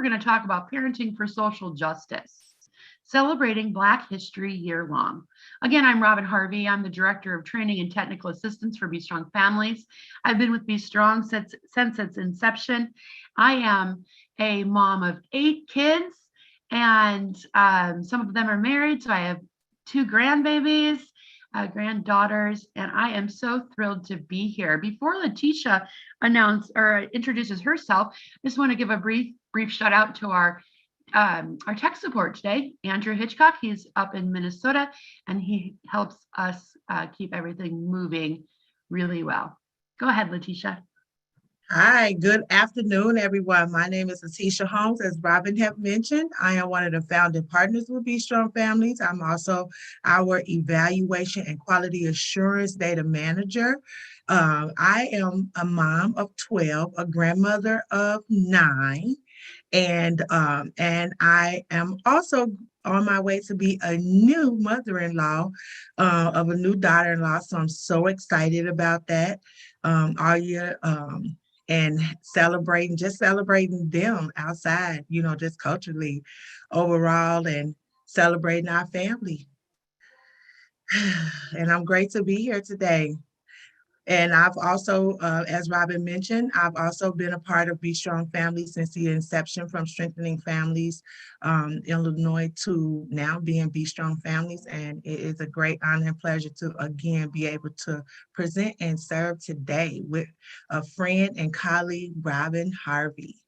going to talk about parenting for social justice, celebrating Black History Year-long. Again, I'm Robyn Harvey. I'm the Director of Training and Technical Assistance for Be Strong Families. I've been with Be Strong since its inception. I am a mom of 8 kids, and some of them are married, so I have 2 grandbabies, granddaughters, and I am so thrilled to be here. Before Letechia introduces herself, I just want to give a brief shout out to our tech support today, Andrew Hitchcock. He's up in Minnesota, and he helps us keep everything moving really well. Go ahead, Letechia. Hi, good afternoon, everyone. My name is Letechia Holmes. As Robyn have mentioned, I am one of the founding partners with Be Strong Families. I'm also our evaluation and quality assurance data manager. I am a mom of 12, a grandmother of 9, and I am also on my way to be a new mother-in-law of a new daughter-in-law. So I'm so excited about that. All year. And celebrating them outside, just culturally overall, and celebrating our family. And I'm great to be here today. And I've also, as Robyn mentioned, I've also been a part of Be Strong Families since the inception, from strengthening families in Illinois to now being Be Strong Families. And it is a great honor and pleasure to again be able to present and serve today with a friend and colleague, Robyn Harvey.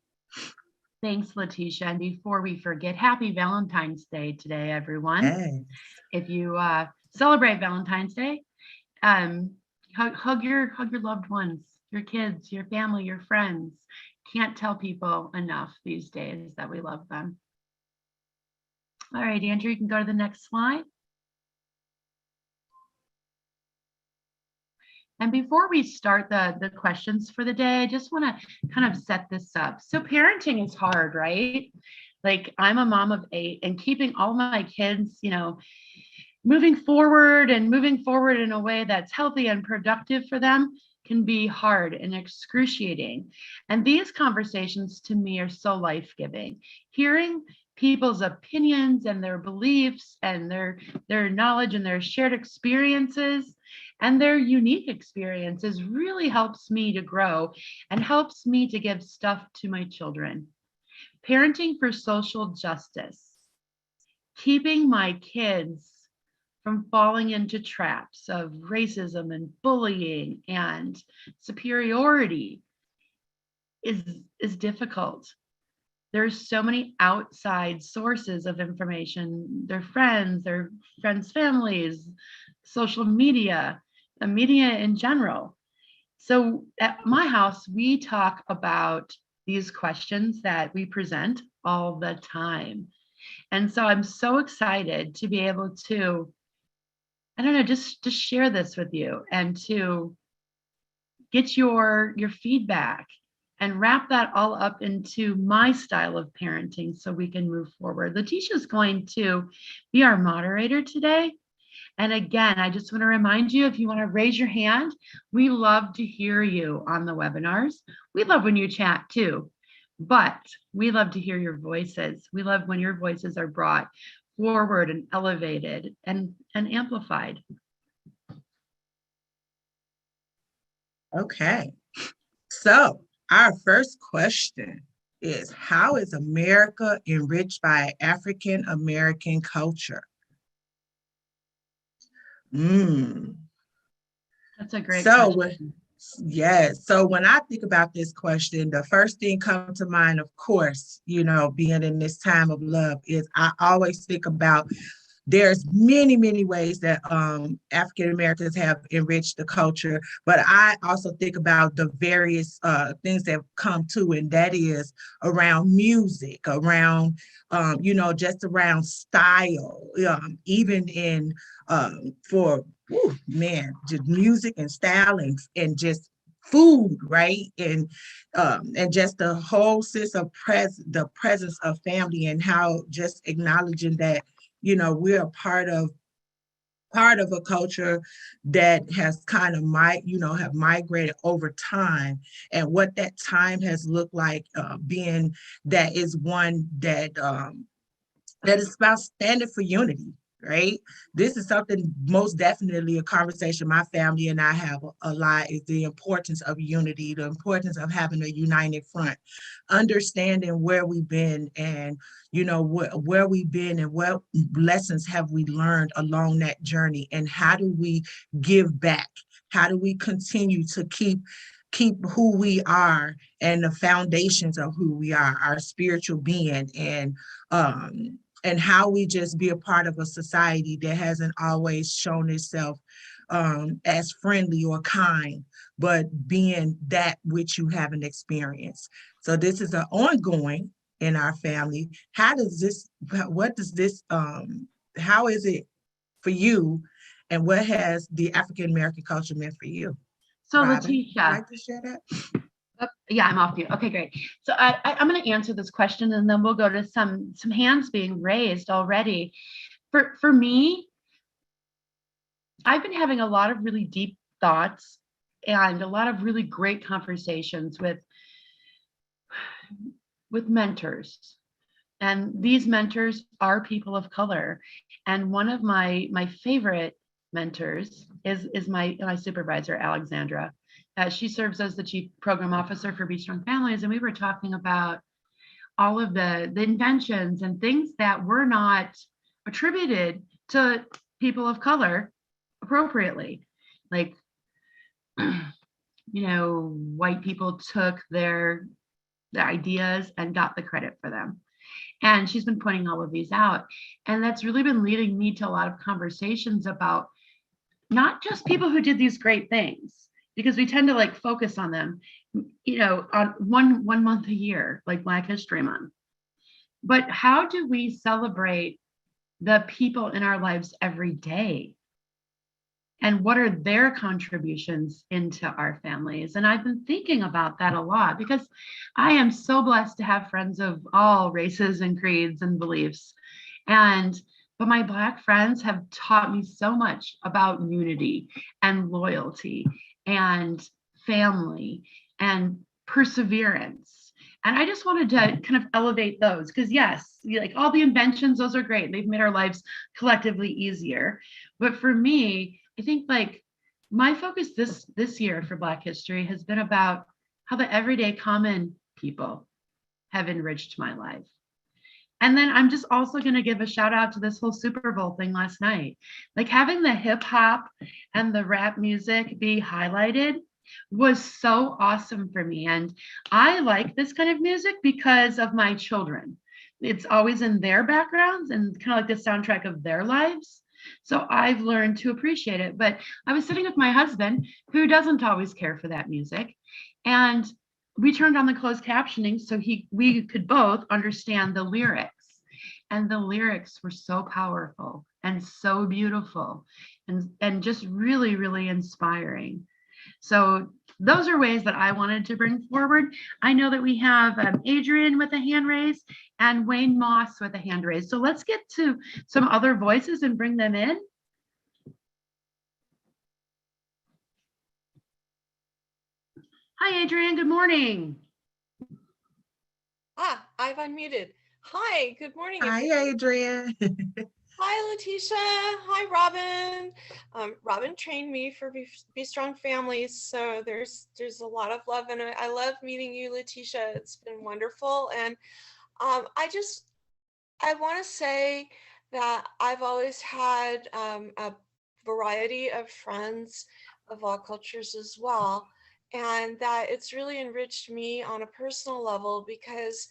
Thanks, Letechia. And before we forget, happy Valentine's Day today, everyone. Yes. If you celebrate Valentine's Day, hug your loved ones, your kids, your family, your friends. Can't tell people enough these days that we love them. All right, Andrew, you can go to the next slide. And before we start the questions for the day, I just want to kind of set this up. So parenting is hard, right? Like, I'm a mom of 8, and keeping all my kids, moving forward in a way that's healthy and productive for them can be hard and excruciating. And these conversations to me are so life-giving. Hearing people's opinions and their beliefs and their knowledge and their shared experiences and their unique experiences really helps me to grow and helps me to give stuff to my children. Parenting for social justice, keeping my kids from falling into traps of racism and bullying and superiority is difficult. There's so many outside sources of information, their friends' families, social media, the media in general. So at my house, we talk about these questions that we present all the time. And so I'm so excited to be able to, I don't know, just share this with you and to get your feedback and wrap that all up into my style of parenting so we can move forward. Letechia is going to be our moderator today. And again, I just want to remind you, if you want to raise your hand, we love to hear you on the webinars. We love when you chat too, but we love to hear your voices. We love when your voices are brought forward and elevated and amplified. Okay, so our first question is, how is America enriched by African American culture? That's a great question. Yes. So when I think about this question, the first thing comes to mind, of course, being in this time of love, is I always think about there's many, many ways that African Americans have enriched the culture, but I also think about the various things that come to, and that is around music, around, just around style, even in just music and style and just food, right? And just the whole sense of the presence of family, and how just acknowledging that we're a part of part of a culture that has kind of have migrated over time, and what that time has looked like, being that is one that is about standing for unity, right? This is something most definitely a conversation my family and I have a lot, is the importance of unity, the importance of having a united front, understanding where we've been, and where we've been and what lessons have we learned along that journey, and how do we give back? How do we continue to keep who we are and the foundations of who we are, our spiritual being, and how we just be a part of a society that hasn't always shown itself as friendly or kind, but being that which you haven't experienced. So this is an ongoing in our family. How is it for you, and what has the African American culture meant for you? So Robyn, would you Letechia, like to share that? yeah, I'm off mute. Okay, great. So I'm going to answer this question, and then we'll go to some hands being raised already. For me, I've been having a lot of really deep thoughts and a lot of really great conversations with mentors. And these mentors are people of color. And one of my favorite mentors is my supervisor, Alexandra. She serves as the chief program officer for Be Strong Families. And we were talking about all of the inventions and things that were not attributed to people of color appropriately. Like, white people took their ideas and got the credit for them. And she's been pointing all of these out. And that's really been leading me to a lot of conversations about not just people who did these great things, because we tend to focus on them, on one month a year, like Black History Month. But how do we celebrate the people in our lives every day? And what are their contributions into our families? And I've been thinking about that a lot, because I am so blessed to have friends of all races and creeds and beliefs. But my Black friends have taught me so much about unity and loyalty and family and perseverance. And I just wanted to kind of elevate those, because yes, all the inventions, those are great. They've made our lives collectively easier. But for me, I think my focus this year for Black history has been about how the everyday common people have enriched my life. And then I'm just also going to give a shout out to this whole Super Bowl thing last night. Having the hip hop and the rap music be highlighted was so awesome for me. And I like this kind of music because of my children. It's always in their backgrounds and kind of like the soundtrack of their lives. So I've learned to appreciate it. But I was sitting with my husband, who doesn't always care for that music, and we turned on the closed captioning so we could both understand the lyrics. And the lyrics were so powerful and so beautiful and just really, really inspiring. So those are ways that I wanted to bring forward. I know that we have Adrian with a hand raise and Wayne Moss with a hand raise. So let's get to some other voices and bring them in. Hi, Adrian. Good morning. I've unmuted. Hi, good morning. Hi, Adrian. Hi, Letechia. Hi, Robyn. Robyn trained me for Be Strong Families, so there's a lot of love, and I love meeting you, Letechia. It's been wonderful, and I want to say that I've always had a variety of friends of all cultures as well, and that it's really enriched me on a personal level, because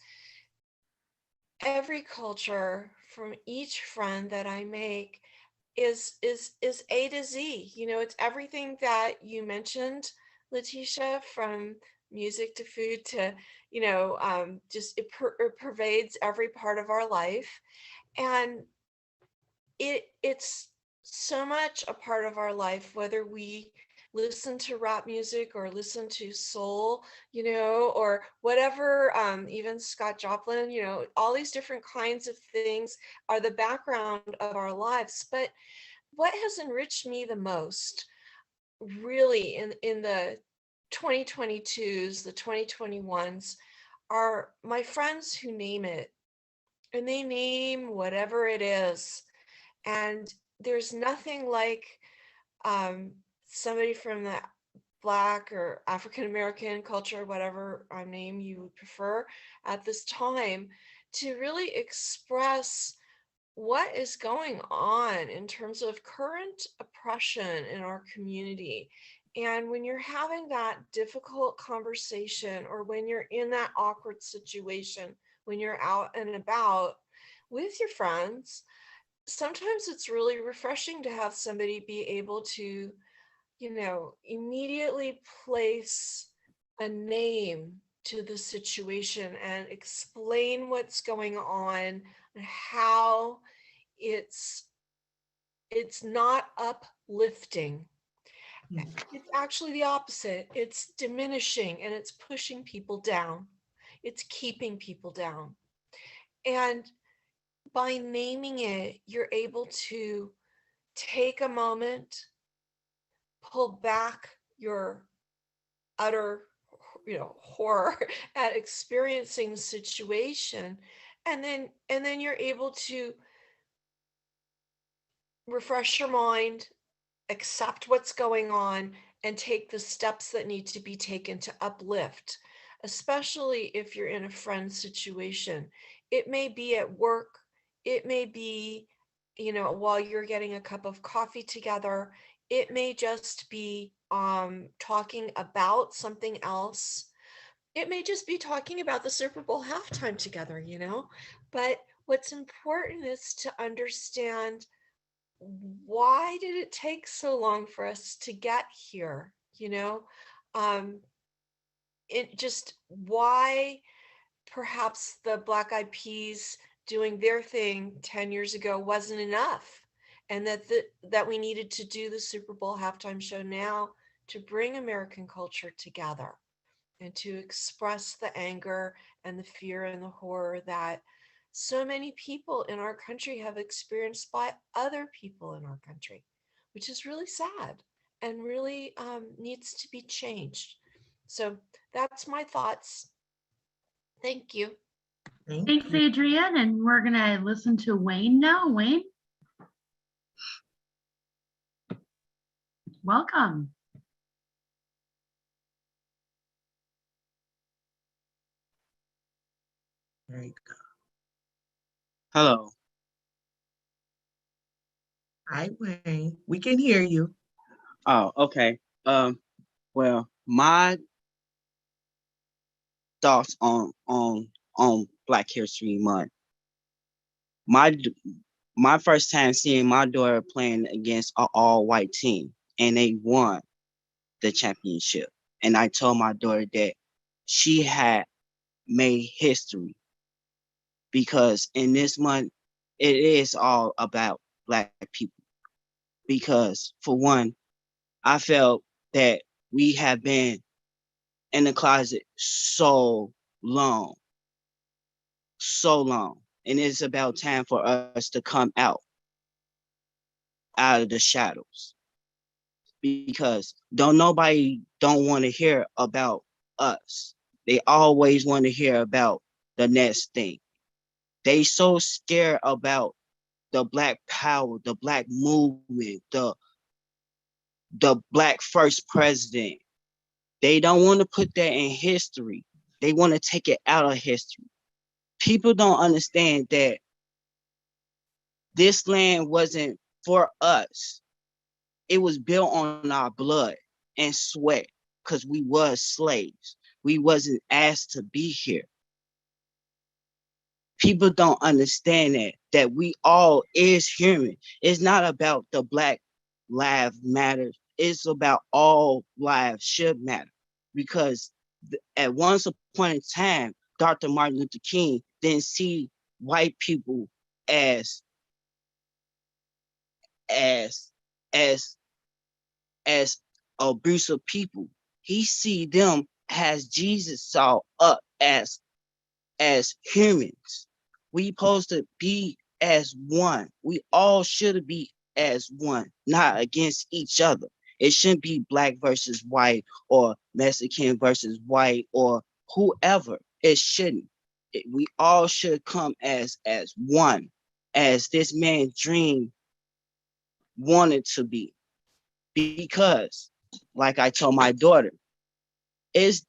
every culture from each friend that I make is A to Z. It's everything that you mentioned, Letechia, from music to food to, just it pervades every part of our life. And it's so much a part of our life, whether we listen to rap music or listen to soul, or whatever, even Scott Joplin, all these different kinds of things are the background of our lives. But what has enriched me the most, really, in the 2022s, the 2021s, are my friends who name it, and they name whatever it is. And there's nothing like um, somebody from the Black or African American culture, whatever name you would prefer at this time, to really express what is going on in terms of current oppression in our community. And when you're having that difficult conversation, or when you're in that awkward situation, when you're out and about with your friends, sometimes it's really refreshing to have somebody be able to, immediately place a name to the situation and explain what's going on and how it's not uplifting. It's actually the opposite. It's diminishing, and it's pushing people down. It's keeping people down. And by naming it, you're able to take a moment, pull back your utter, horror at experiencing the situation, and then you're able to refresh your mind, accept what's going on, and take the steps that need to be taken to uplift, especially if you're in a friend situation. It may be at work, it may be, while you're getting a cup of coffee together, it may just be talking about something else. It may just be talking about the Super Bowl halftime together, but what's important is to understand, why did it take so long for us to get here? Um, it just, why perhaps the Black Eyed Peas doing their thing 10 years ago wasn't enough, and that we needed to do the Super Bowl halftime show now to bring American culture together and to express the anger and the fear and the horror that so many people in our country have experienced by other people in our country, which is really sad and really needs to be changed. So that's my thoughts. Thank you. Thanks, Adrienne. And we're going to listen to Wayne now. Wayne, welcome. There you go. Hello. Hi, Wayne. We can hear you. Oh, okay. Well, my thoughts on Black History Month. My first time seeing my daughter playing against an all-white team, and they won the championship. And I told my daughter that she had made history, because in this month, it is all about Black people. Because for one, I felt that we have been in the closet so long, and it's about time for us to come out of the shadows, because nobody don't want to hear about us. They always want to hear about the next thing. They so scared about the Black power, the Black movement, the Black first president. They don't want to put that in history. They want to take it out of history. People don't understand that this land wasn't for us. It was built on our blood and sweat, because we was slaves. We wasn't asked to be here. People don't understand that we all is human. It's not about the Black lives matter. It's about all lives should matter. Because at once upon a time, Dr. Martin Luther King didn't see white people as as as as abusive people. He see them as Jesus saw us as humans. We supposed to be as one. We all should be as one, not against each other. It shouldn't be black versus white or Mexican versus white or whoever. It shouldn't. We all should come as one, as this man's dream wanted to be. Because, like I told my daughter, it's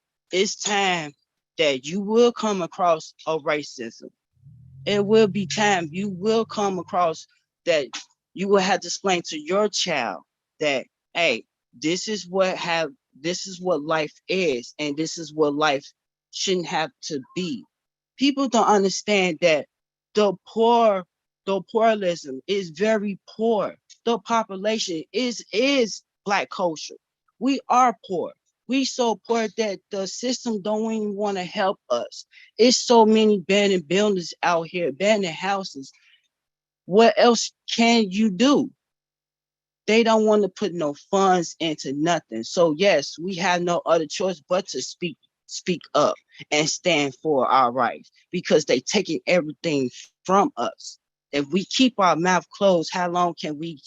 time that you will come across a racism. It will be time you will come across that you will have to explain to your child that, hey, this is what life is, and this is what life shouldn't have to be. People don't understand that the poor, the pluralism is very poor. The population is black culture. We are poor. We so poor that the system don't even want to help us. It's so many abandoned buildings out here, abandoned houses. What else can you do? They don't want to put no funds into nothing. So yes, we have no other choice but to speak up and stand for our rights because they taking everything from us. If we keep our mouth closed, how long can we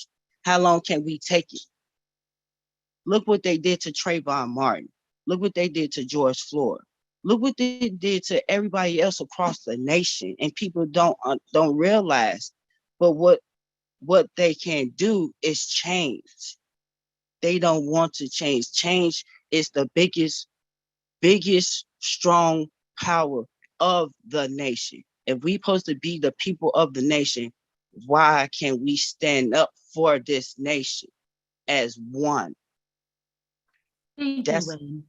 take it? Look what they did to Trayvon Martin. Look what they did to George Floyd. Look what they did to everybody else across the nation, and people don't realize. But what they can do is change. They don't want to change. Change is the biggest strong power of the nation. If we supposed to be the people of the nation, why can't we stand up for this nation as one? Thank you, That's Wayne.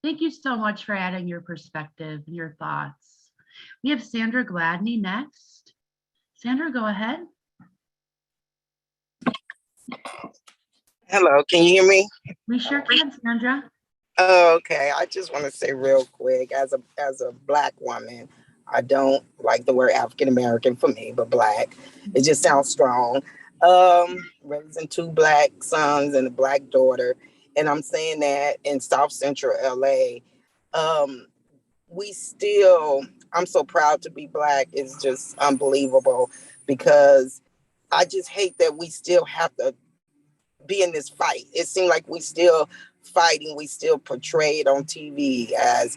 Thank you so much for adding your perspective and your thoughts. We have Sandra Gladney next. Sandra, go ahead. Hello, can you hear me? We sure can, Sandra. Okay, I just want to say real quick, as a black woman, I don't like the word African American for me, but black. It just sounds strong. Raising two black sons and a black daughter, and I'm saying that in South Central LA. Um, we still, I'm so proud to be black. It's just unbelievable because I just hate that we still have to be in this fight. It seemed like we still fighting. We still portrayed on TV as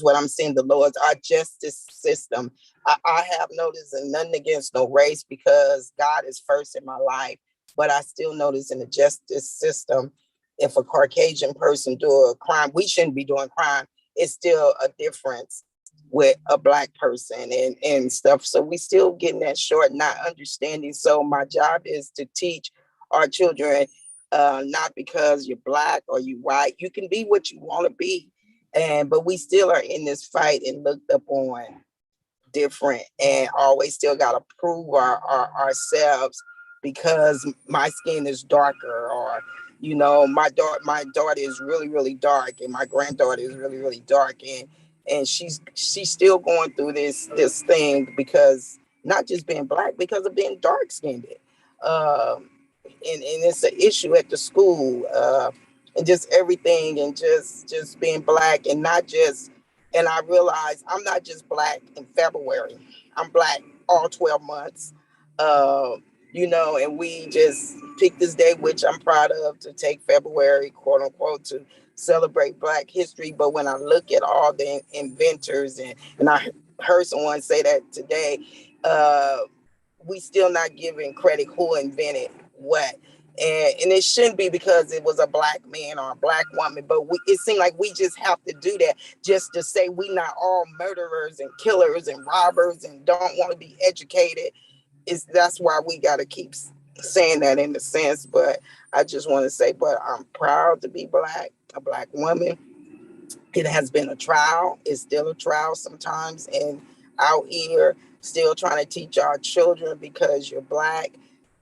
what I'm saying. The Lord's our justice system. I have noticed, and nothing against no race because God is first in my life. But I still notice in the justice system, if a Caucasian person do a crime, we shouldn't be doing crime. It's still a difference with a black person and stuff. So we still getting that short, not understanding. So my job is to teach our children, not because you're black or you white. You can be what you want to be. But we still are in this fight and looked up on different and always still got to prove ourselves because my skin is darker or my daughter is really dark and my granddaughter is really dark and she's still going through this thing because not just being black because of being dark skinned. And it's an issue at the school, and just everything and just being black and not just. And I realized I'm not just black in February. I'm black all 12 months. Uh, and we just picked this day, which I'm proud of, to take February, quote unquote, to celebrate Black history. But when I look at all the inventors, and I heard someone say that today, uh, we still not giving credit who invented what. And it shouldn't be because it was a black man or a black woman, but it seemed like we just have to do that just to say we not all murderers and killers and robbers and don't want to be educated. That's why we got to keep saying that in the sense. But I just want to say, but I'm proud to be black, a black woman. It has been a trial. It's still a trial sometimes. And out here, still trying to teach our children because you're black,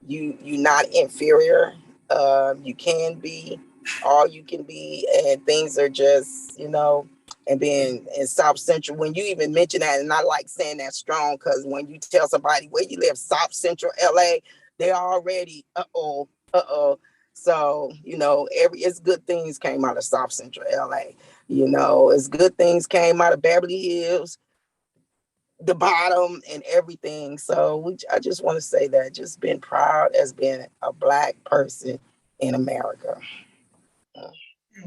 you're not inferior. You can be all you can be, and things are just, and being in South Central, when you even mention that, and I like saying that strong because when you tell somebody where you live, South Central LA, they're already, uh-oh. So, it's good things came out of South Central LA. It's good things came out of Beverly Hills. the bottom and everything. So I just want to say that, just been proud as being a Black person in America.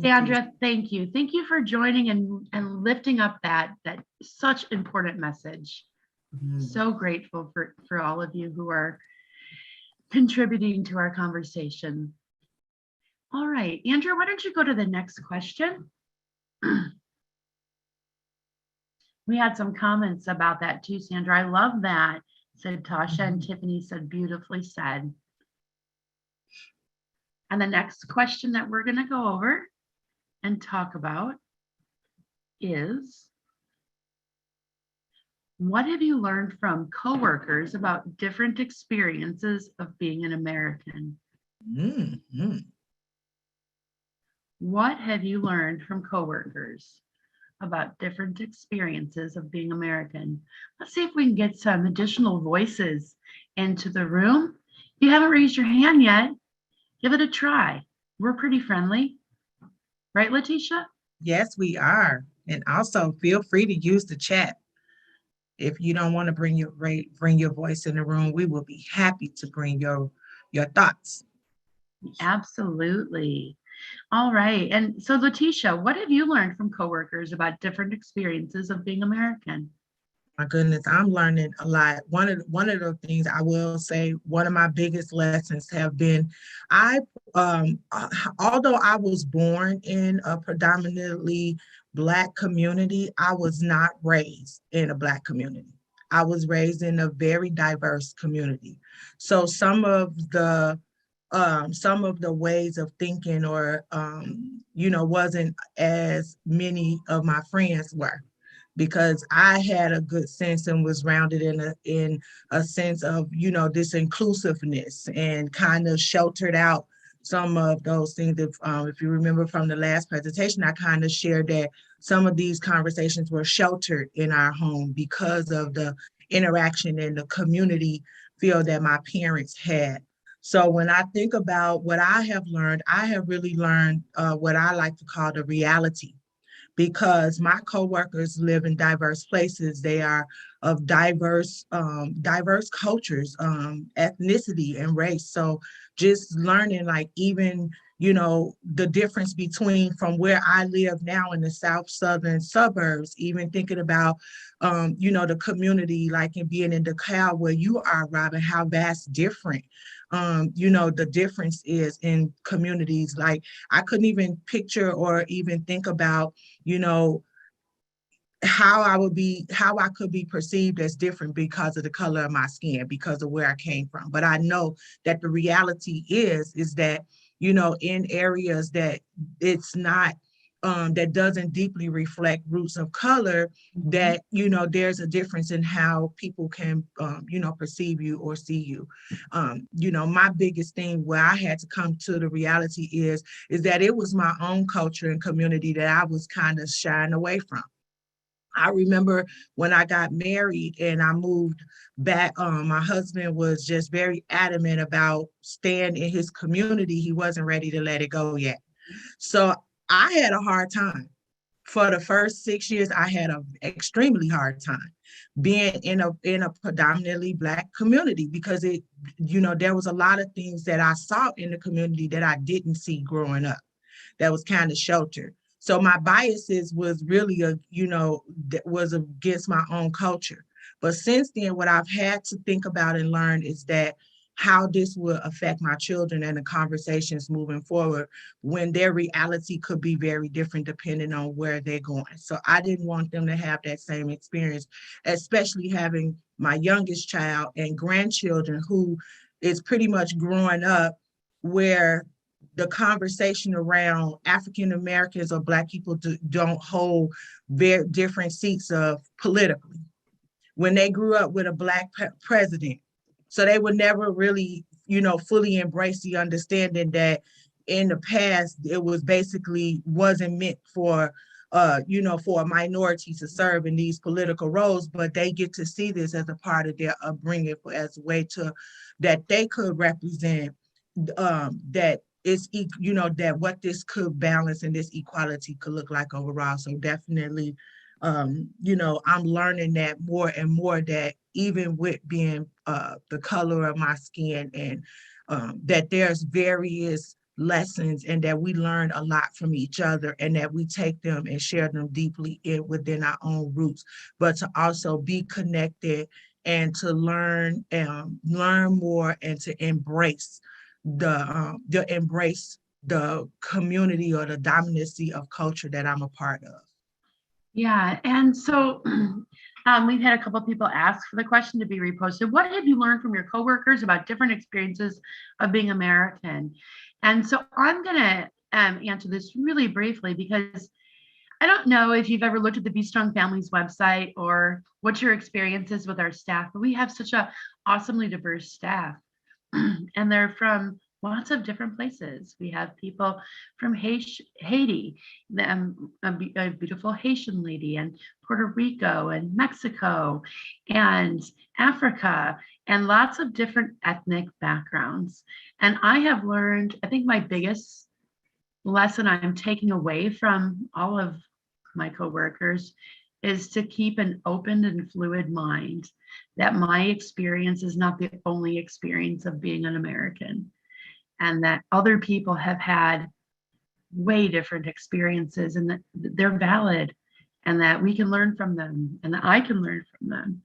Sandra, thank you. Thank you for joining and lifting up that such important message. So grateful for all of you who are contributing to our conversation. All right, Andrew, why don't you go to the next question? We had some comments about that too, Sandra. I love that, said Tasha, and Tiffany said, beautifully said. And the next question that we're going to go over and talk about is, what have you learned from coworkers about different experiences of being an American? Mm-hmm. What have you learned from coworkers about different experiences of being American? Let's see if we can get some additional voices into the room. If you haven't raised your hand yet, give it a try. We're pretty friendly. Right, Letechia? Yes, we are. And also feel free to use the chat. If you don't want to bring your voice in the room, we will be happy to bring your thoughts. Absolutely. All right. And so, Letechia, what have you learned from coworkers about different experiences of being American? My goodness, I'm learning a lot. One of the things I will say, one of my biggest lessons have been, although I was born in a predominantly Black community, I was not raised in a Black community. I was raised in a very diverse community. So some of the ways of thinking or wasn't as many of my friends were, because I had a good sense and was rounded in a sense of, this inclusiveness, and kind of sheltered out some of those things. If you remember from the last presentation, I kind of shared that some of these conversations were sheltered in our home because of the interaction and the community feel that my parents had. So when I think about what I have learned, I have really learned what I like to call the reality, because my coworkers live in diverse places. They are of diverse cultures, ethnicity and race. So just learning, like, even, the difference between from where I live now in the South Southern suburbs, even thinking about, the community, like in being in DeKalb where you are, Robyn, how vast different, the difference is in communities. Like, I couldn't even picture or even think about, how I could be perceived as different because of the color of my skin, because of where I came from. But I know that the reality is that, in areas that it's not, that doesn't deeply reflect roots of color, that, there's a difference in how people can, perceive you or see you. My biggest thing where I had to come to the reality is that it was my own culture and community that I was kind of shying away from. I remember when I got married and I moved back, my husband was just very adamant about staying in his community. He wasn't ready to let it go yet. So I had a hard time. For the first 6 years, I had an extremely hard time being in a predominantly Black community, because there was a lot of things that I saw in the community that I didn't see growing up, that was kind of sheltered. So my biases was really that was against my own culture. But since then, what I've had to think about and learn is that how this will affect my children and the conversations moving forward, when their reality could be very different depending on where they're going. So I didn't want them to have that same experience, especially having my youngest child and grandchildren who is pretty much growing up where the conversation around African Americans or Black people don't hold very different seats of politically. When they grew up with a Black president, so they would never really, fully embrace the understanding that in the past it was basically wasn't meant for, for a minority to serve in these political roles, but they get to see this as a part of their upbringing, as a way to that they could represent, that it's, that what this could balance and this equality could look like overall. So definitely I'm learning that more and more, that even with being the color of my skin, and that there's various lessons, and that we learn a lot from each other, and that we take them and share them deeply within our own roots, but to also be connected and to learn more, and to embrace the community or the dominancy of culture that I'm a part of. Yeah, and so we've had a couple of people ask for the question to be reposted. What have you learned from your coworkers about different experiences of being American? And so I'm going to answer this really briefly, because I don't know if you've ever looked at the Be Strong Families website or what your experience is with our staff, but we have such a awesomely diverse staff, and they're from lots of different places. We have people from Haiti, a beautiful Haitian lady, and Puerto Rico and Mexico and Africa, and lots of different ethnic backgrounds. And I have learned, I think my biggest lesson I'm taking away from all of my coworkers is to keep an open and fluid mind, that my experience is not the only experience of being an American, and that other people have had way different experiences, and that they're valid, and that we can learn from them, and that I can learn from them.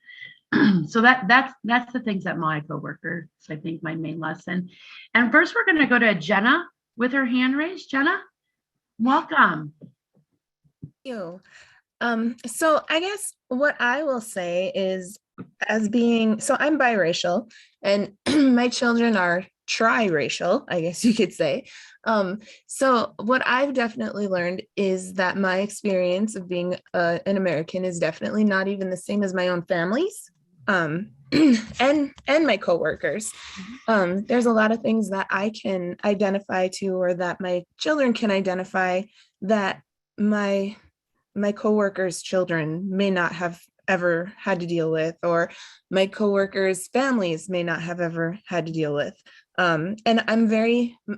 So that's the things that my coworkers, I think, my main lesson. And first we're going to go to Jenna with her hand raised. Jenna, welcome. Thank you. So I guess what I will say is, I'm biracial, and my children are triracial, I guess you could say. So what I've definitely learned is that my experience of being an American is definitely not even the same as my own family's, and my coworkers. There's a lot of things that I can identify to, or that my children can identify, that my coworkers' children may not have ever had to deal with, or my coworkers' families may not have ever had to deal with. And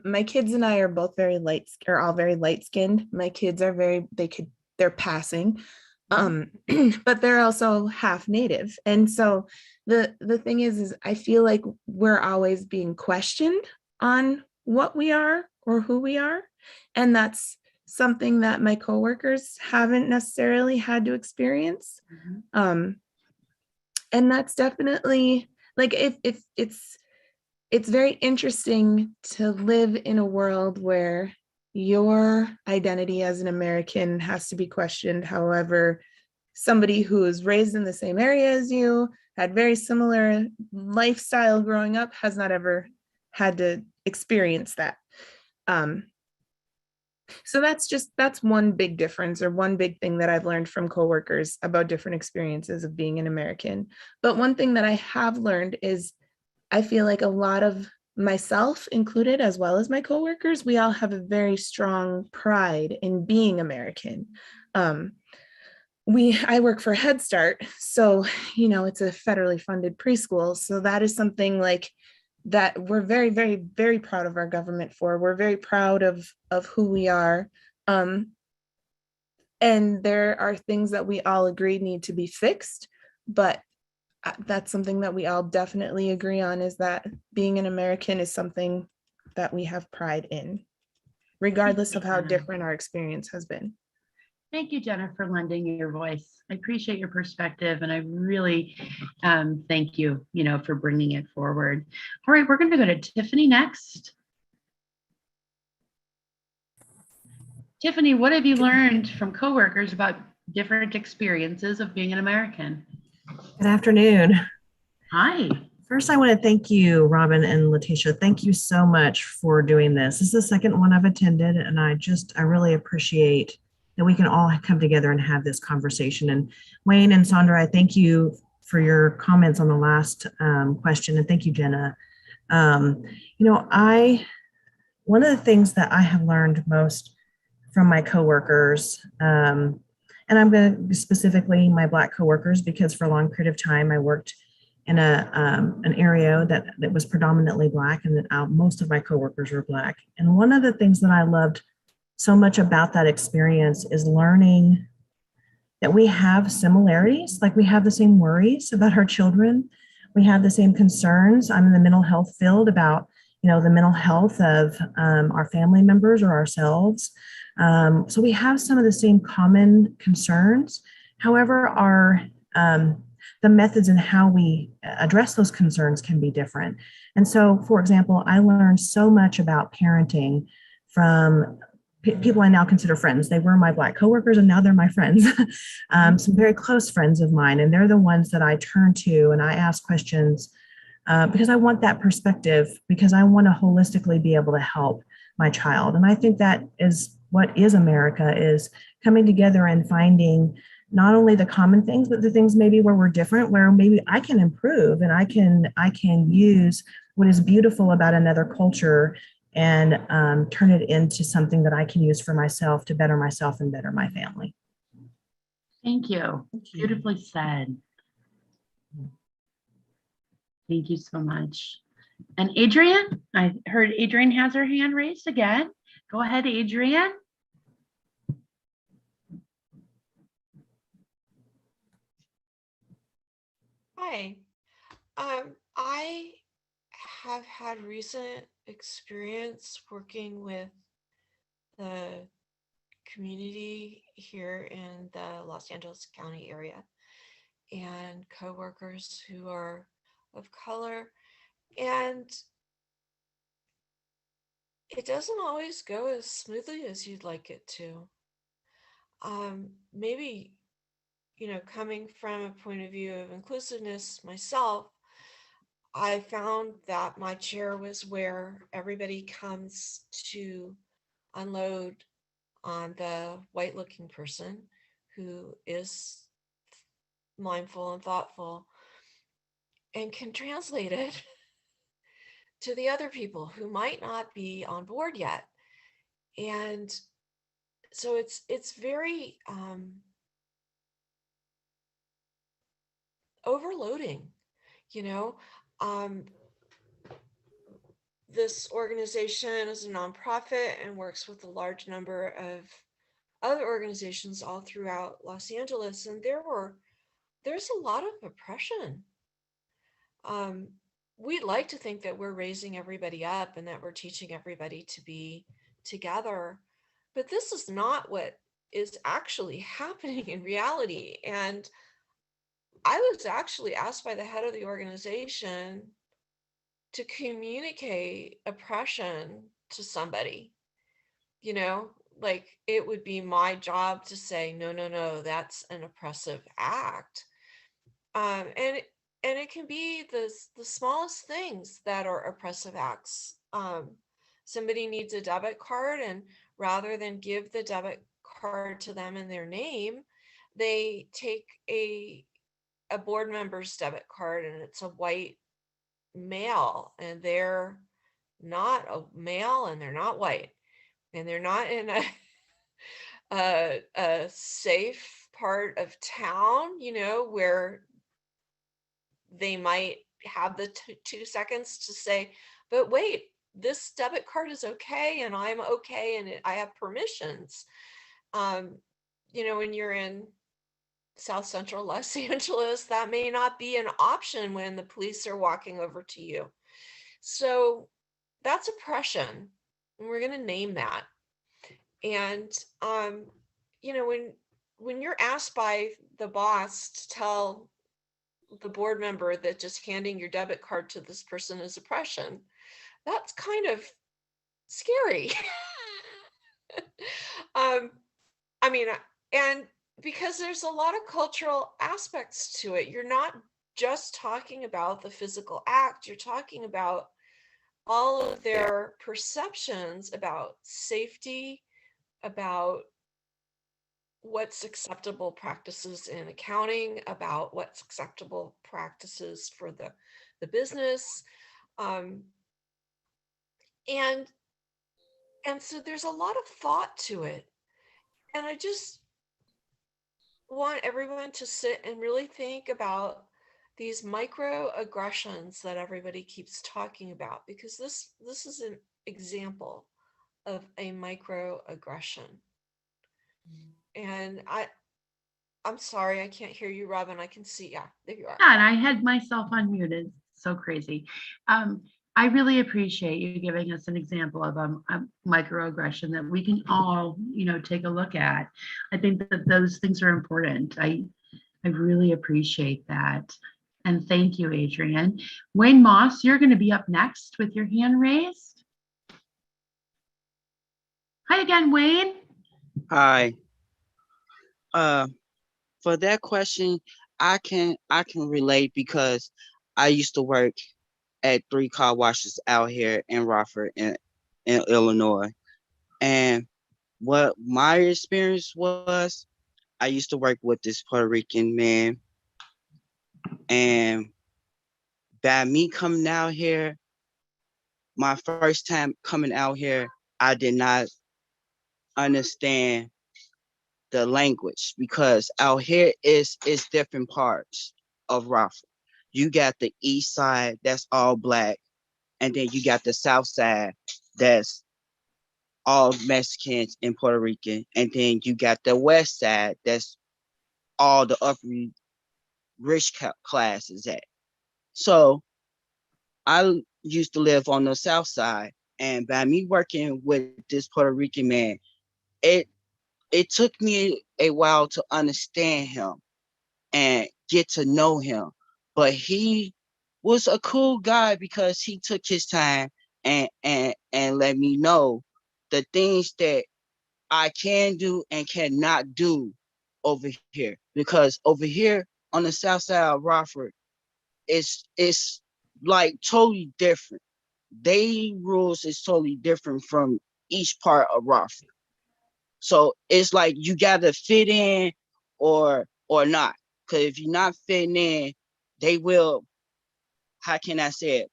my kids and I are both all very light skinned. My kids are they're passing, but they're also half native. And so the thing is I feel like we're always being questioned on what we are or who we are. And that's something that my coworkers haven't necessarily had to experience. And that's definitely like, it's very interesting to live in a world where your identity as an American has to be questioned. However, somebody who was raised in the same area as you, had very similar lifestyle growing up, has not ever had to experience that. So that's one big difference, or one big thing that I've learned from coworkers about different experiences of being an American. But one thing that I have learned is, I feel like a lot of myself included, as well as my coworkers, we all have a very strong pride in being American. I work for Head Start, so it's a federally funded preschool. So that is something like that we're very, very, very proud of our government for. We're very proud of who we are. And there are things that we all agree need to be fixed, but that's something that we all definitely agree on, is that being an American is something that we have pride in, regardless of how different our experience has been. Thank you, Jenna, for lending your voice. I appreciate your perspective, and I really thank you, for bringing it forward. All right, we're going to go to Tiffany next. Tiffany, what have you learned from coworkers about different experiences of being an American? Good afternoon. Hi. First, I want to thank you, Robyn and Letechia. Thank you so much for doing this. This is the second one I've attended, and I really appreciate that we can all come together and have this conversation. And Wayne and Sandra, I thank you for your comments on the last question, and thank you, Jenna. One of the things that I have learned most from my coworkers, and I'm going to specifically my Black coworkers, because for a long period of time I worked in an area that was predominantly Black, and that most of my coworkers were Black. And one of the things that I loved so much about that experience is learning that we have similarities, like we have the same worries about our children. We have the same concerns. I'm in the mental health field about, the mental health of our family members or ourselves. So we have some of the same common concerns. However, the methods and how we address those concerns can be different. And so, for example, I learned so much about parenting from people I now consider friends. They were my Black coworkers and now they're my friends. Some very close friends of mine, and they're the ones that I turn to and I ask questions because I want that perspective, because I want to holistically be able to help my child. And I think that is what is America, is coming together and finding not only the common things, but the things maybe where we're different, where maybe I can improve and I can use what is beautiful about another culture and turn it into something that I can use for myself to better myself and better my family. Thank you. Beautifully said. Thank you so much. And Adrienne, I heard Adrienne has her hand raised again. Go ahead, Adrienne. Hi. I have had recent experience working with the community here in the Los Angeles County area and coworkers who are of color. And it doesn't always go as smoothly as you'd like it to. Maybe, coming from a point of view of inclusiveness myself, I found that my chair was where everybody comes to unload on the white looking person who is mindful and thoughtful and can translate it to the other people who might not be on board yet. And so it's very overloading, this organization is a nonprofit and works with a large number of other organizations all throughout Los Angeles, and there's a lot of oppression. We'd like to think that we're raising everybody up and that we're teaching everybody to be together, but this is not what is actually happening in reality. And I was actually asked by the head of the organization to communicate oppression to somebody, like it would be my job to say, no, that's an oppressive act. And it can be the smallest things that are oppressive acts. Somebody needs a debit card, and rather than give the debit card to them in their name, they take a board member's debit card, and it's a white male, and they're not a male, and they're not white, and they're not in a safe part of town, where they might have the 2 seconds to say, but wait, this debit card is okay, and I'm okay, and I have permissions. When you're in South Central Los Angeles, that may not be an option when the police are walking over to you. So that's oppression, and we're going to name that. And when you're asked by the boss to tell the board member that just handing your debit card to this person is oppression, that's kind of scary. And because there's a lot of cultural aspects to it, you're not just talking about the physical act, you're talking about all of their perceptions about safety, about what's acceptable practices in accounting, about what's acceptable practices for the business. And so there's a lot of thought to it. And I just want everyone to sit and really think about these microaggressions that everybody keeps talking about, because this is an example of a microaggression. And I'm sorry, I can't hear you, Robyn. I can see. Yeah, there you are. Yeah, and I had myself unmuted. So crazy. I really appreciate you giving us an example of a microaggression that we can all, take a look at. I think that those things are important. I really appreciate that. And thank you, Adrian. Wayne Moss, you're going to be up next with your hand raised. Hi again, Wayne. Hi. For that question, I can relate because I used to work at 3 car washes out here in Rockford in Illinois. And what my experience was, I used to work with this Puerto Rican man, and by me coming out here, my first time coming out here, I did not understand the language because out here is different parts of Rockford. You got the east side that's all black, and then you got the south side that's all Mexicans and Puerto Rican, and then you got the west side that's all the upper rich classes at. So I used to live on the south side, and by me working with this Puerto Rican man, it it took me a while to understand him and get to know him. But he was a cool guy because he took his time and let me know the things that I can do and cannot do over here. Because over here on the south side of Rockford, it's like totally different. They rules is totally different from each part of Rockford. So it's like you gotta fit in or not. Cause if you're not fitting in, they will, how can I say it,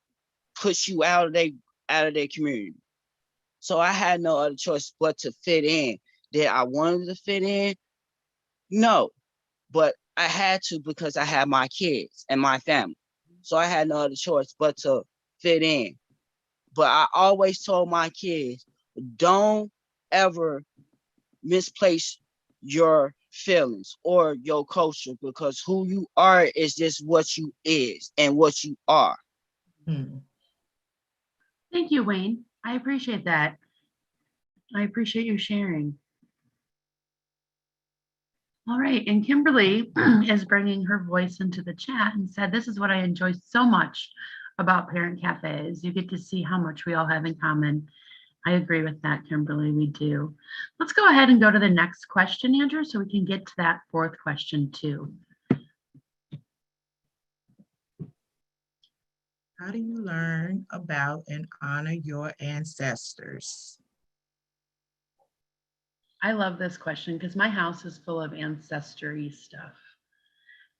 push you out of their community. So I had no other choice but to fit in. Did I wanted to fit in? No. But I had to because I had my kids and my family. So I had no other choice but to fit in. But I always told my kids, don't ever misplace your feelings or your culture because who you are is just what you is and what you are. Hmm. Thank you, Wayne. I appreciate that. I appreciate you sharing. All right, and Kimberly is bringing her voice into the chat and said, this is what I enjoy so much about Parent Cafes. You get to see how much we all have in common. I agree with that, Kimberly, we do. Let's go ahead and go to the next question, Andrew, so we can get to that fourth question too. How do you learn about and honor your ancestors? I love this question because my house is full of ancestry stuff.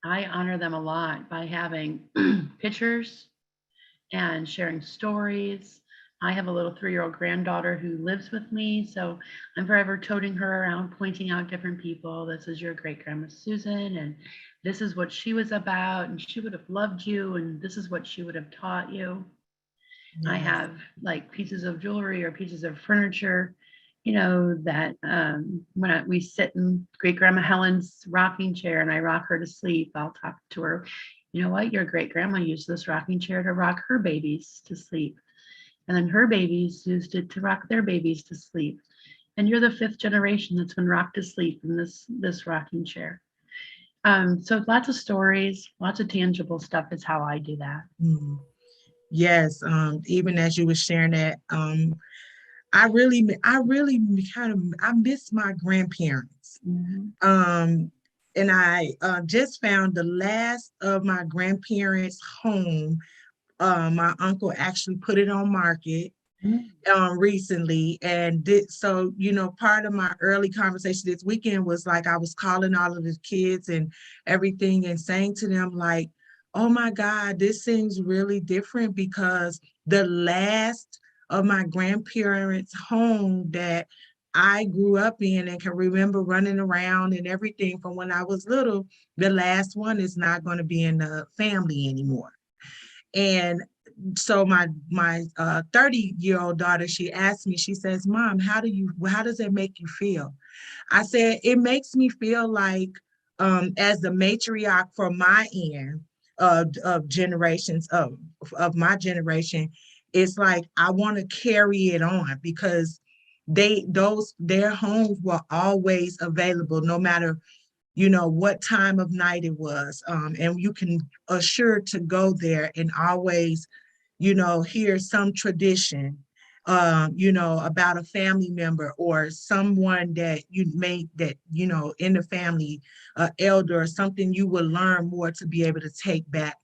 I honor them a lot by having pictures and sharing stories. I have a little 3-year-old granddaughter who lives with me, so I'm forever toting her around, pointing out different people. This is your great grandma Susan, and this is what she was about, and she would have loved you, and this is what she would have taught you. Yes. I have like pieces of jewelry or pieces of furniture, that when we sit in great grandma Helen's rocking chair and I rock her to sleep, I'll talk to her. You know what? Your great grandma used this rocking chair to rock her babies to sleep. And then her babies used it to rock their babies to sleep. And you're the 5th generation that's been rocked to sleep in this rocking chair. So lots of stories, lots of tangible stuff is how I do that. Mm-hmm. Yes, even as you were sharing that, I miss my grandparents. Mm-hmm. And I just found the last of my grandparents' home. My uncle actually put it on market recently. And so, part of my early conversation this weekend was like, I was calling all of the kids and everything and saying to them like, oh my God, this seems really different because the last of my grandparents' home that I grew up in and can remember running around and everything from when I was little, the last one is not going to be in the family anymore. And so my 30-year-old daughter, she asked me, she says, Mom, how does it make you feel? I said, it makes me feel like as the matriarch for my end of generations of my generation, it's like I want to carry it on because their homes were always available no matter what time of night it was, and you can assure to go there and always hear some tradition, about a family member or someone that you made that, in the family, elder or something you will learn more to be able to take back.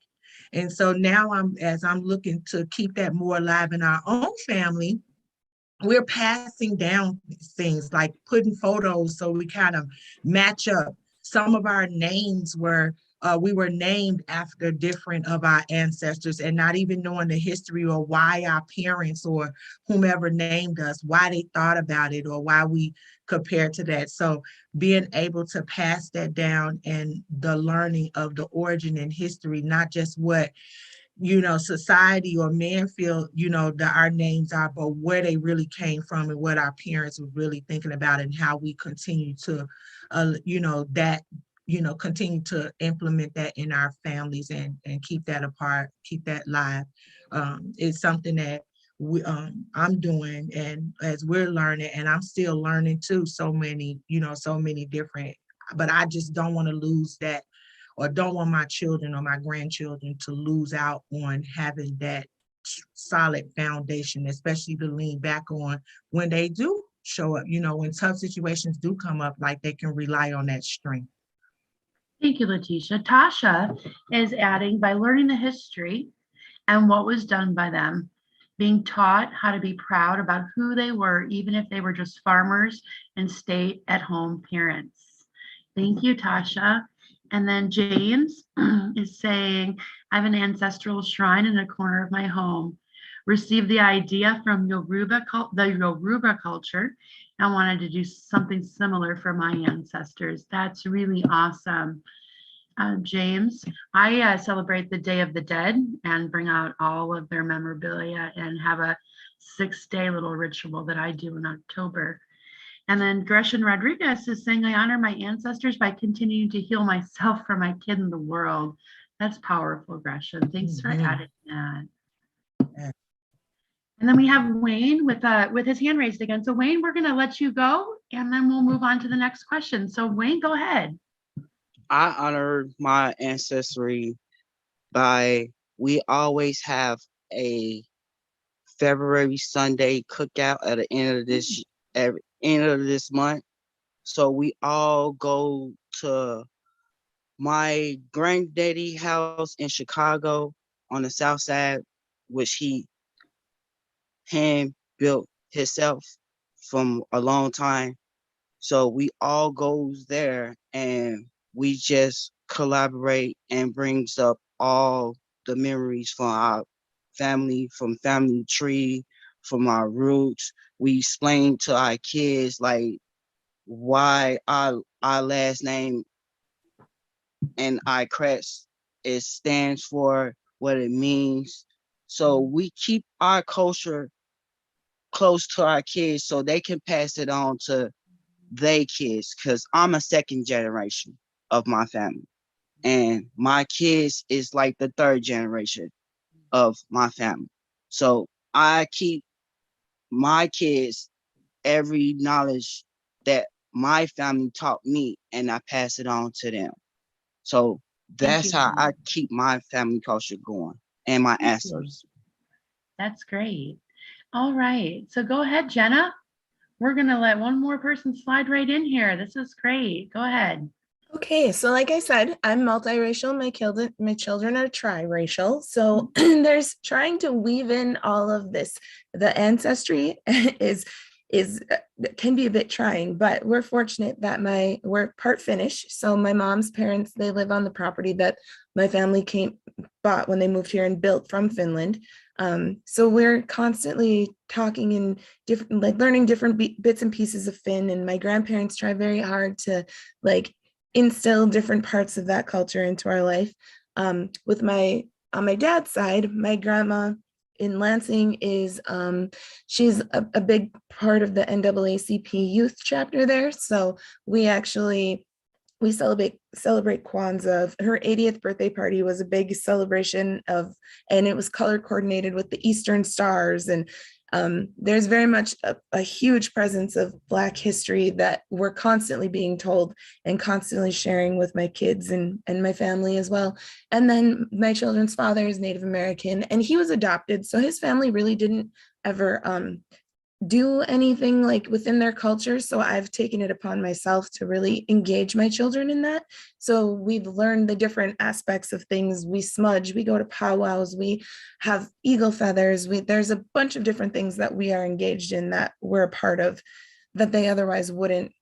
And so now as I'm looking to keep that more alive in our own family, we're passing down things like putting photos so we kind of match up. Some of our names we were named after different of our ancestors and not even knowing the history or why our parents or whomever named us, why they thought about it or why we compared to that. So being able to pass that down and the learning of the origin and history, not just what society or men feel, that our names are, but where they really came from and what our parents were really thinking about and how we continue to, continue to implement that in our families and keep that apart, keep that live. It's something that I'm doing, and as we're learning, and I'm still learning too, so many different, but I just don't want to lose that or don't want my children or my grandchildren to lose out on having that solid foundation, especially to lean back on when they do show up, when tough situations do come up, like they can rely on that strength. Thank you, Letechia. Tasha is adding, by learning the history and what was done by them, being taught how to be proud about who they were, even if they were just farmers and stay-at-home parents. Thank you, Tasha. And then James is saying, I have an ancestral shrine in a corner of my home. Received the idea from the Yoruba culture and wanted to do something similar for my ancestors. That's really awesome. James, I celebrate the Day of the Dead and bring out all of their memorabilia and have a 6-day little ritual that I do in October. And then Gresham Rodriguez is saying, I honor my ancestors by continuing to heal myself for my kid in the world. That's powerful, Gresham. Thanks for adding that. Yeah. And then we have Wayne with his hand raised again. So Wayne, we're gonna let you go and then we'll move on to the next question. So Wayne, go ahead. I honor my ancestry we always have a February Sunday cookout at the end of this month. So we all go to my granddaddy house in Chicago on the south side, which he hand built himself from a long time. So we all goes there and we just collaborate and brings up all the memories from our family, from family tree, from our roots. We explain to our kids like why our last name and our crest stands for what it means. So we keep our culture close to our kids so they can pass it on to their kids, because I'm a second generation of my family and my kids is like the third generation of my family. So I keep my kids every knowledge that my family taught me and I pass it on to them. So that's how I keep my family culture going and my ancestors. That's great. All right, so go ahead, Jenna. We're gonna let one more person slide right in here. This is great. Go ahead. Okay, so like I said, I'm multiracial. My children are triracial. So there's trying to weave in all of this. The ancestry can be a bit trying, but we're fortunate that we're part Finnish. So my mom's parents, they live on the property that my family bought when they moved here and built from Finland. So we're constantly talking and learning different bits and pieces of Finn. And my grandparents try very hard to instill different parts of that culture into our life. On my dad's side, my grandma in Lansing is she's a big part of the NAACP youth chapter there. So we actually we celebrate Kwanzaa. Her 80th birthday party was a big celebration and it was color coordinated with the Eastern stars. And there's very much a huge presence of Black history that we're constantly being told and constantly sharing with my kids and my family as well. And then my children's father is Native American, and he was adopted. So his family really didn't ever do anything like within their culture. So I've taken it upon myself to really engage my children in that. So we've learned the different aspects of things. We smudge, we go to powwows, we have eagle feathers. There's a bunch of different things that we are engaged in that we're a part of that they otherwise wouldn't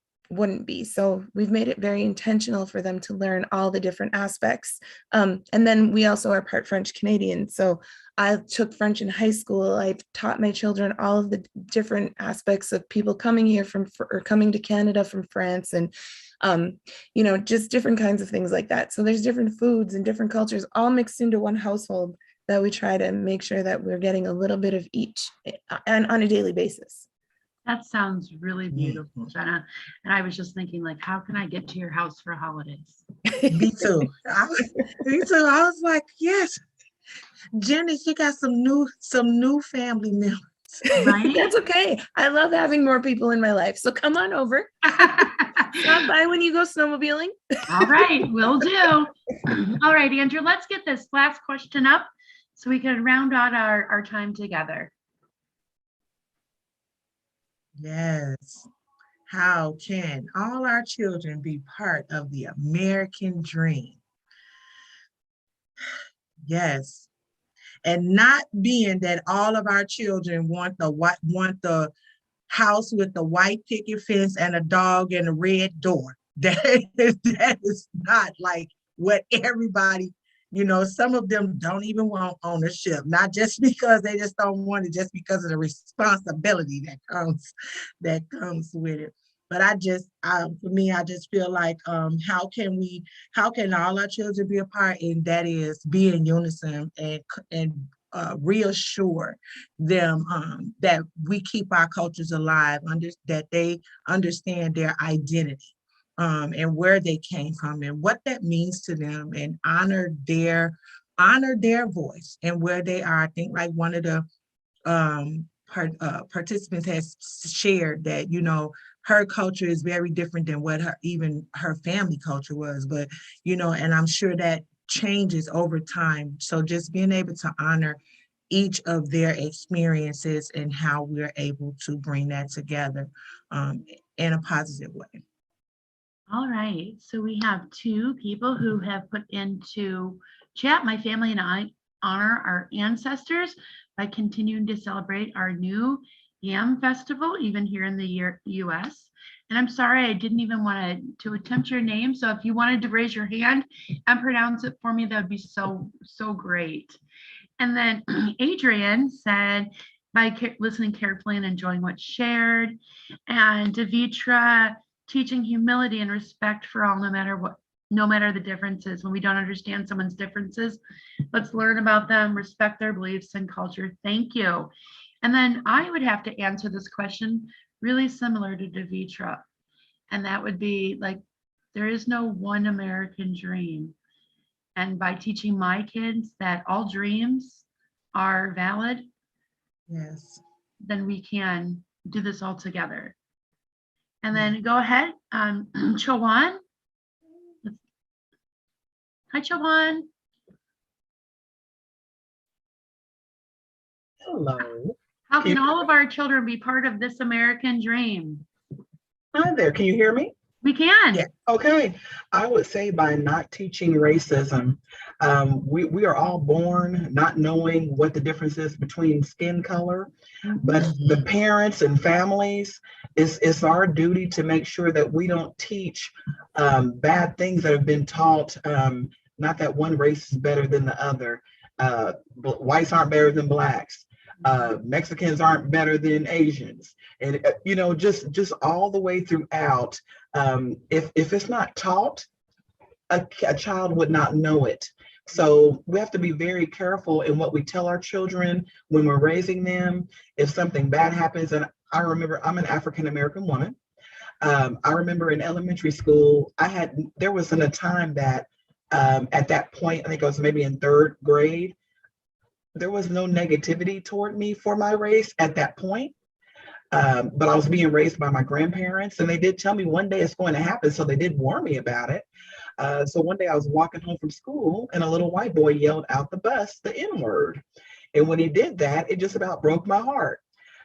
be. So we've made it very intentional for them to learn all the different aspects. And then we also are part French Canadian. So I took French in high school. I've taught my children all of the different aspects of people coming here or coming to Canada from France, and just different kinds of things like that. So there's different foods and different cultures all mixed into one household that we try to make sure that we're getting a little bit of each and on a daily basis. That sounds really beautiful, Jenna. And I was just thinking, like, how can I get to your house for holidays? Me too. Me too. I was like, yes, Jenny, she got some new family members. Right? That's okay. I love having more people in my life. So come on over. Stop by when you go snowmobiling. All right, will do. All right, Andrew, let's get this last question up so we can round out our time together. Yes. How can all our children be part of the American dream? Yes. And not being that all of our children want the house with the white picket fence and a dog and a red door. That is not like what everybody, some of them don't even want ownership, not just because they just don't want it, just because of the responsibility that comes with it. But for me, I just feel like, how can all our children be a part? And that is be in unison and reassure them that we keep our cultures alive, that they understand their identity. And where they came from and what that means to them, and honor their voice and where they are. I think like one of the participants has shared that, her culture is very different than what her family culture was, but, and I'm sure that changes over time. So just being able to honor each of their experiences and how we're able to bring that together in a positive way. All right, so we have two people who have put into chat. My family and I honor our ancestors by continuing to celebrate our new Yam Festival, even here in the US. And I'm sorry, I didn't even want to attempt your name. So if you wanted to raise your hand and pronounce it for me, that would be so great. And then Adrian said, by listening carefully and enjoying what's shared. And Davitra, teaching humility and respect for all, no matter the differences. When we don't understand someone's differences, let's learn about them, respect their beliefs and culture. Thank you. And then I would have to answer this question really similar to Davitra. And that would be like, there is no one American dream. And by teaching my kids that all dreams are valid, yes, then we can do this all together. And then go ahead, Chowan. Hi, Chowan. Hello. How can all of our children be part of this American dream? Hi there. Can you hear me? We can. Yeah. Okay. I would say by not teaching racism, we are all born not knowing what the difference is between skin color, but the parents and families, it's our duty to make sure that we don't teach bad things that have been taught, not that one race is better than the other. Whites aren't better than blacks. Mexicans aren't better than Asians. And, just all the way throughout, if it's not taught, a child would not know it. So we have to be very careful in what we tell our children when we're raising them. If something bad happens, and I remember I'm an African-American woman, I remember in elementary school, there wasn't a time that at that point, I think I was maybe in third grade, there was no negativity toward me for my race at that point. But I was being raised by my grandparents, and they did tell me one day it's going to happen. So they did warn me about it. So one day I was walking home from school, and a little white boy yelled out the bus the N word. And when he did that, it just about broke my heart.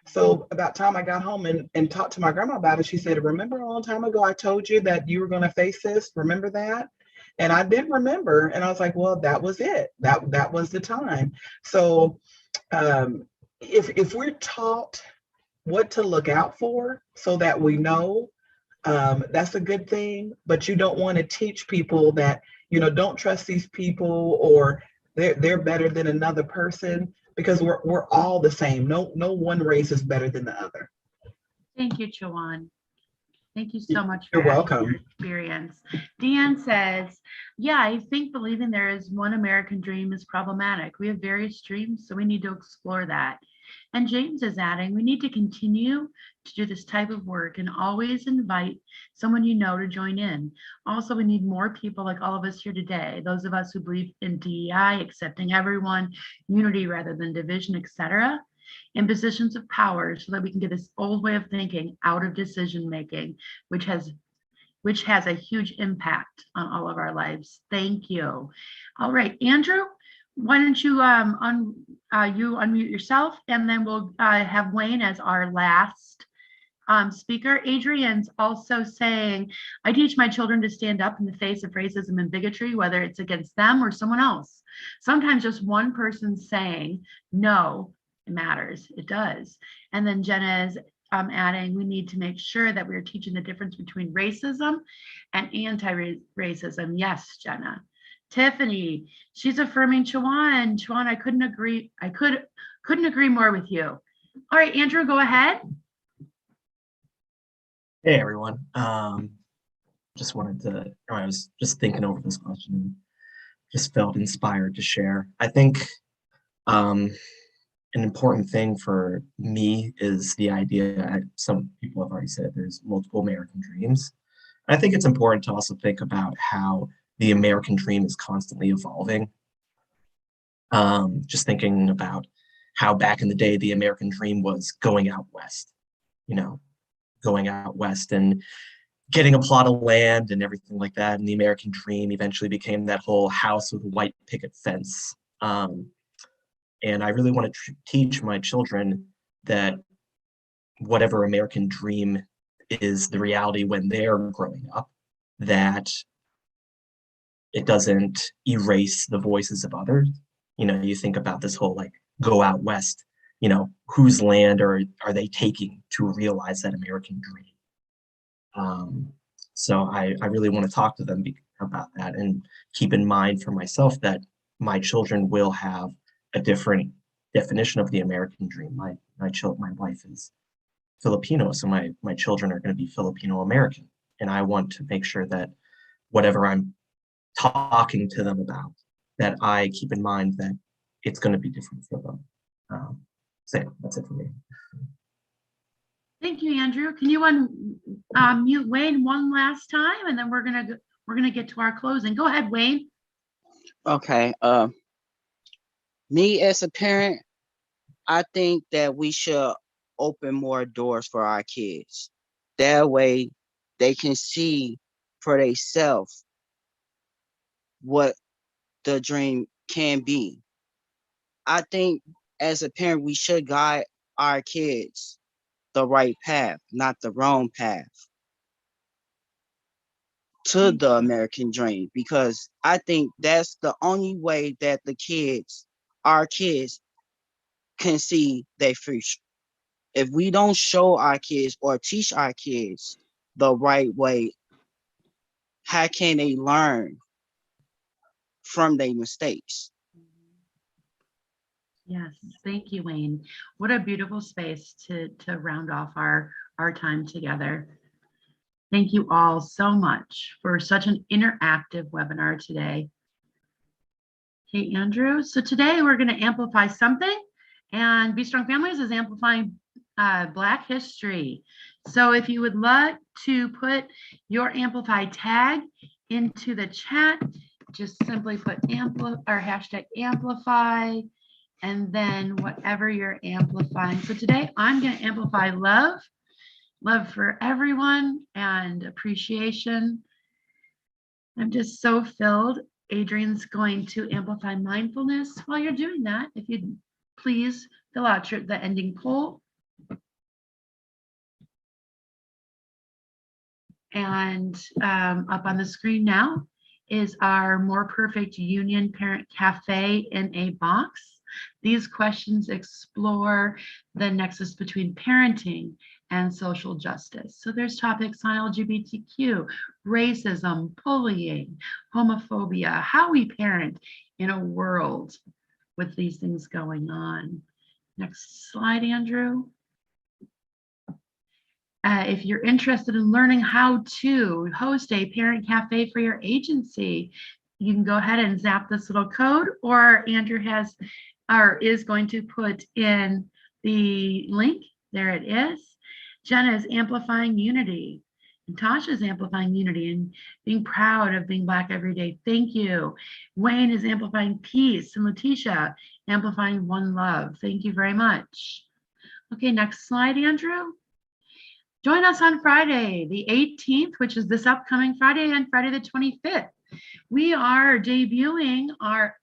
So about time I got home and talked to my grandma about it, she said, remember a long time ago I told you that you were going to face this? Remember that? And I did remember. And I was like, well, that was it. That was the time. So if we're taught what to look out for so that we know, that's a good thing. But you don't want to teach people that, don't trust these people, or they're better than another person, because we're all the same. No one race is better than the other. Thank you, Chawan. Thank you so much for You're welcome. your experience. Deanne says, yeah, I think believing there is one American dream is problematic. We have various dreams, so we need to explore that. And James is adding, we need to continue to do this type of work and always invite someone to join in. Also, we need more people like all of us here today, those of us who believe in DEI, accepting everyone, unity rather than division, etc., in positions of power, so that we can get this old way of thinking out of decision making, which has a huge impact on all of our lives. Thank you. All right, Andrew, why don't you unmute yourself, and then we'll have Wayne as our last speaker. Adrian's also saying, I teach my children to stand up in the face of racism and bigotry, whether it's against them or someone else. Sometimes just one person saying no, it matters. It does. And then Jenna is adding, we need to make sure that we're teaching the difference between racism and anti-racism. Yes, Jenna. Tiffany, she's affirming Chawan. Chawan, I couldn't agree more with you. All right, Andrew, go ahead. Hey everyone. I was just thinking over this question and just felt inspired to share. I think an important thing for me is the idea, some people have already said, there's multiple American dreams. I think it's important to also think about how the American dream is constantly evolving. Just thinking about how back in the day, the American dream was going out west, going out west and getting a plot of land and everything like that. And the American dream eventually became that whole house with a white picket fence. And I really want to teach my children that whatever American dream is the reality when they're growing up, that it doesn't erase the voices of others. You think about this whole go out west, whose land are they taking to realize that American dream? So I really want to talk to them about that, and keep in mind for myself that my children will have a different definition of the American dream. My wife is Filipino, so my children are going to be Filipino American, and I want to make sure that whatever I'm talking to them about, that I keep in mind that it's going to be different for them. So yeah, that's it for me. Thank you, Andrew. Can you unmute Wayne one last time, and then we're gonna get to our closing. Go ahead, Wayne. Okay. Me as a parent, I think that we should open more doors for our kids. That way they can see for themselves what the dream can be. I think as a parent, we should guide our kids the right path, not the wrong path, to the American dream, because I think that's the only way that our kids can see their future. If we don't show our kids or teach our kids the right way, how can they learn from their mistakes? Yes, thank you, Wayne. What a beautiful space to round off our time together. Thank you all so much for such an interactive webinar today. Hey, Andrew. So today we're going to amplify something, and Be Strong Families is amplifying Black history. So if you would like to put your Amplify tag into the chat, just simply put or hashtag Amplify, and then whatever you're amplifying. So today I'm going to amplify love for everyone and appreciation. I'm just so filled. Adrian's going to amplify mindfulness. While you're doing that, if you'd please fill out the ending poll. And up on the screen now is our More Perfect Union Parent Cafe in a Box. These questions explore the nexus between parenting and social justice. So there's topics on LGBTQ, racism, bullying, homophobia, how we parent in a world with these things going on. Next slide, Andrew. If you're interested in learning how to host a parent cafe for your agency, you can go ahead and zap this little code, or Andrew has or is going to put in the link. There it is. Jenna is amplifying unity. And Tasha's amplifying unity and being proud of being Black every day. Thank you. Wayne is amplifying peace, and Letechia amplifying one love. Thank you very much. Okay, next slide, Andrew. Join us on Friday, the 18th, which is this upcoming Friday, and Friday the 25th. We are debuting our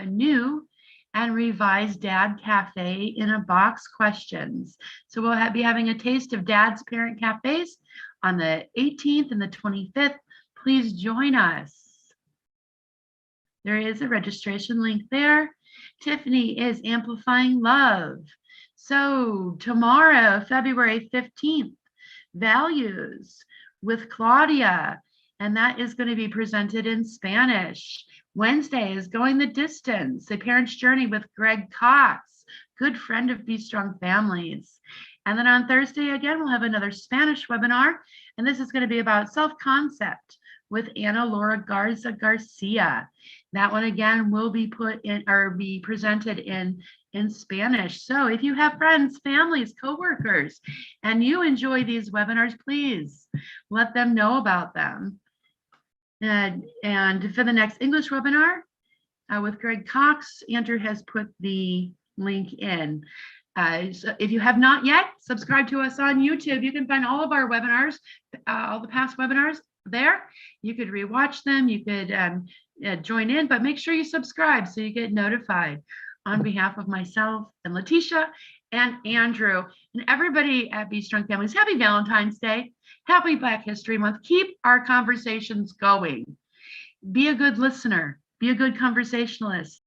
new and revised Dad Cafe in a Box questions. So we'll be having a taste of Dad's Parent Cafes on the 18th and the 25th. Please join us. There is a registration link there. Tiffany is amplifying love. So tomorrow, February 15th, values with Claudia, and that is going to be presented in Spanish. Wednesday is Going the Distance, a parent's journey with Greg Cox, good friend of Be Strong Families. And then on Thursday, again, we'll have another Spanish webinar, and this is going to be about self-concept with Ana Laura Garza Garcia. That one, again, will be put in or be presented in Spanish. So if you have friends, families, coworkers, and you enjoy these webinars, please let them know about them. And for the next English webinar with Greg Cox, Andrew has put the link in. So if you have not yet, subscribe to us on YouTube. You can find all of our webinars, all the past webinars there. You could rewatch them, you could join in, but make sure you subscribe so you get notified. On behalf of myself and Letechia and Andrew and everybody at Be Strong Families, happy Valentine's Day, happy Black History Month. Keep our conversations going. Be a good listener, be a good conversationalist.